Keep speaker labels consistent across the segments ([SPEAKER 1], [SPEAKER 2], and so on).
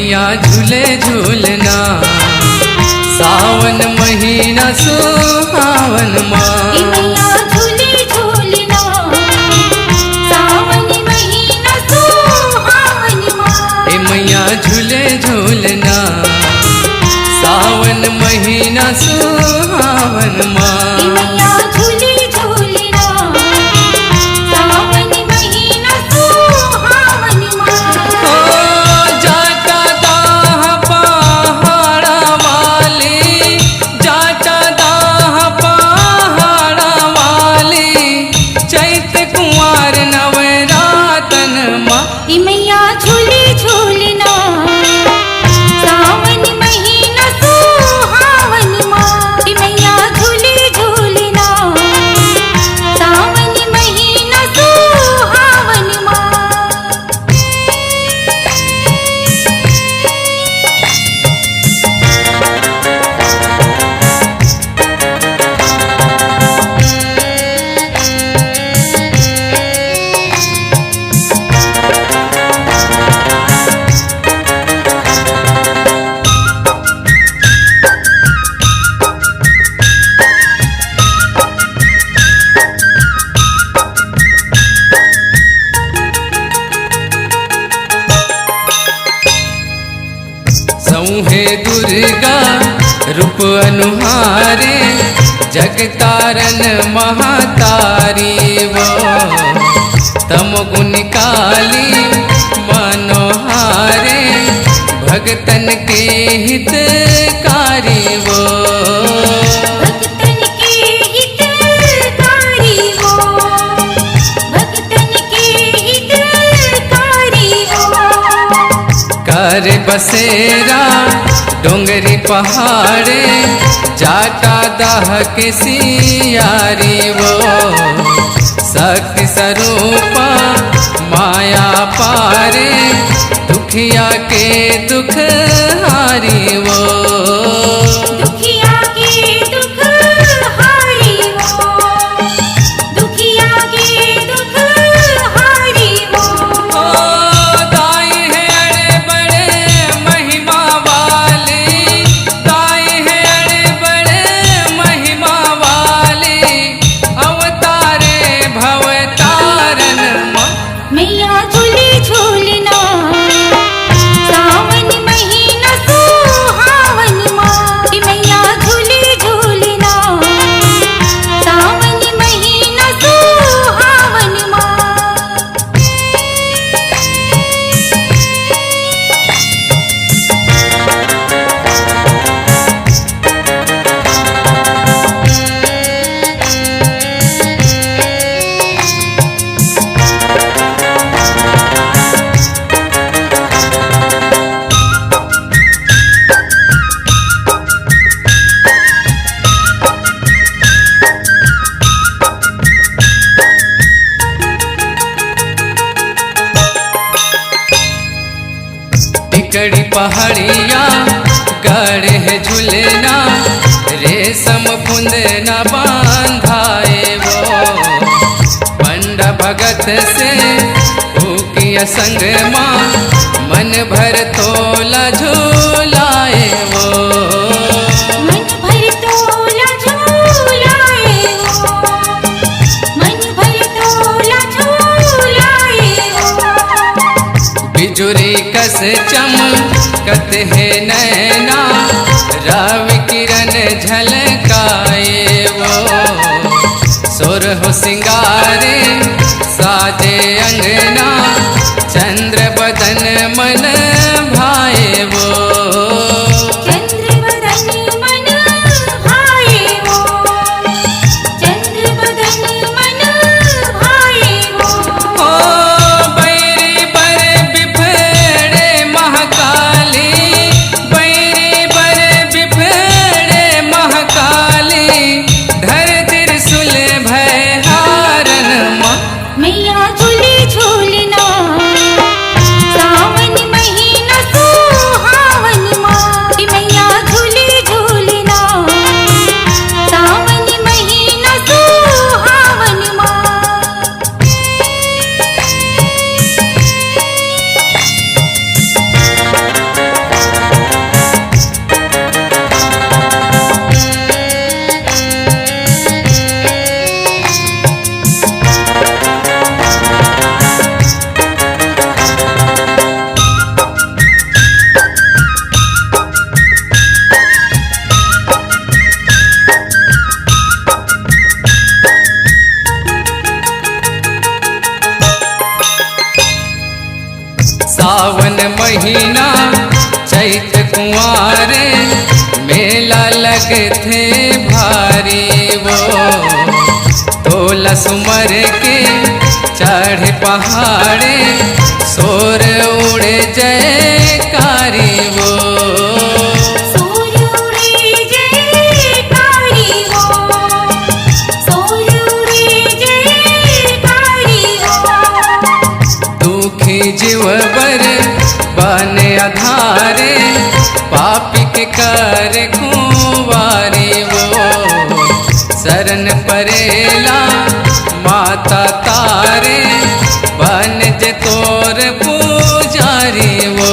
[SPEAKER 1] मैया झूले झूलना सावन महीना सुहावन माँ।
[SPEAKER 2] मैया झूले झूलना सावन महीना सुहावन माँ।
[SPEAKER 1] मैया झूले झूलना सावन महीना सुहावन माँ।
[SPEAKER 2] मैया झूले झूलना सावन महीना सुहावन माँ।
[SPEAKER 1] ओ जाटा दाह पहाड़ा वाली, जाटा दाह पहाड़ा वाली, चैत कुंवार नवरातन माँ।
[SPEAKER 2] मैया झूले झूलना सावन महीना सुहावन माँ। मैया झूले झूलना सावन महीना सुहावन माँ।
[SPEAKER 1] सौहे दुर्गा रूप अनुहारे, जगतारन महातारी वो, तमगुण काली मनोहारे, भगतन के हितकारी वो।
[SPEAKER 2] भक्तन के हितकारी वो, भक्तन के हितकारी वो।
[SPEAKER 1] कर बसेरा डोंगरी पहाड़े, जाटा दाह के सियारी वो, शक्ति स्वरूपा माया पारे, दुखिया के दुख हारी वो।
[SPEAKER 2] दुखिया के दुख हारी वो, दुखिया के दुख हारी वो।
[SPEAKER 1] ओ दाई है अड़े बड़े महिमा वाली, दाई है अड़े बड़े महिमा वाली, अवतारे भवतारन माँ।
[SPEAKER 2] मैया झूले झूलना सावन महीना सुहावन माँ। मैया झूले झूलना सावन महीना सुहावन माँ।
[SPEAKER 1] टिकड़ी पहाड़िया गढ़ है झूलना, रेशम कुंदना बांधाए वो, पंडा भगत से किया संग माँ, मन भर तोला झूलाए वो।
[SPEAKER 2] मन भर तोला झूलाए वो, मन भर तोला झूलाए वो।
[SPEAKER 1] बिजुरी कस चमकत है नैना, रवि किरण झलकाए वो, सुर हो सिंगारे साजे अंगना, चंद्र बदन मन भाए वो।
[SPEAKER 2] चंद्र बदन मन भाए वो, चंद्र बदन मन भाए वो।
[SPEAKER 1] ओ बैरी बर बिफड़े महाकाली, बैरी बर बिफड़े महाकाली, धर त्रिशूल भय हारन सावन महीना चैत कुंवारे मेला लगथे भारी वो, तोला सुमर के चढ़े पहाड़े सोर उड़े जयकारी वो। जीव बर बने आधारे पापी के कर कुंवारी वो, शरण परेला माता तारे बन जे तोर पुजारी वो।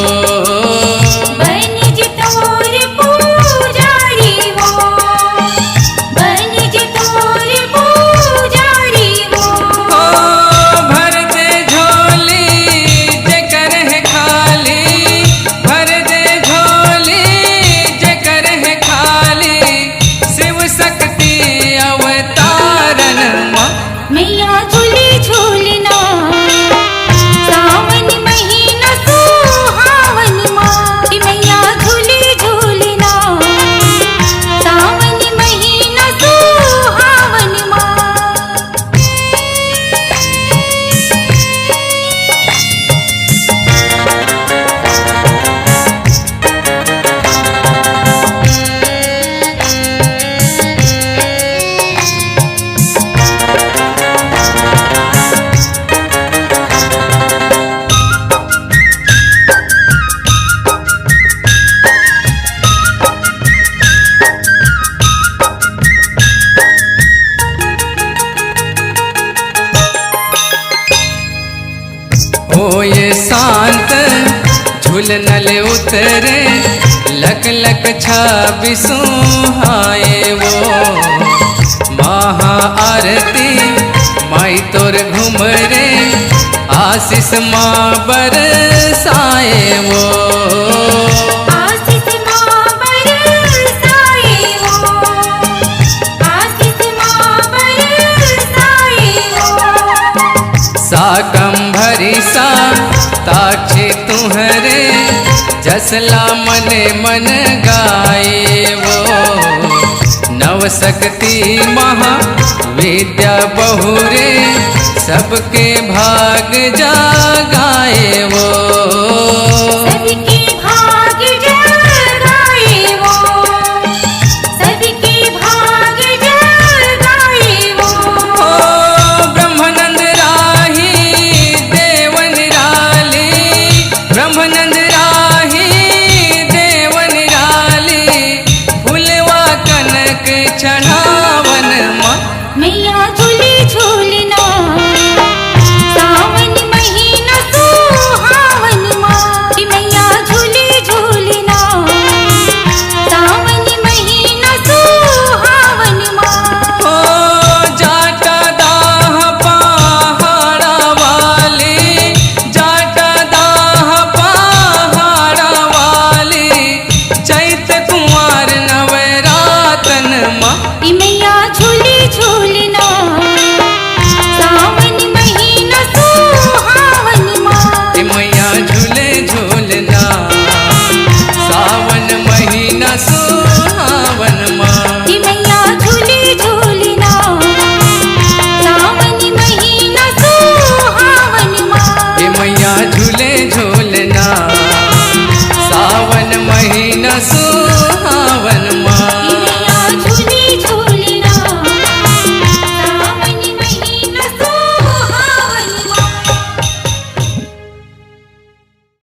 [SPEAKER 1] होए शांत झूलनल उतरे लक लक छाबि सुहाए वो, महा आरती माई तोर घुमरे आशीष माँ बरसाए वो। साकंभरी सा ताक्षी तुहरे जसला मने मन गाए वो, नव शक्ति महा विद्या बहुरे सबके भाग जागाए वो।
[SPEAKER 2] मैया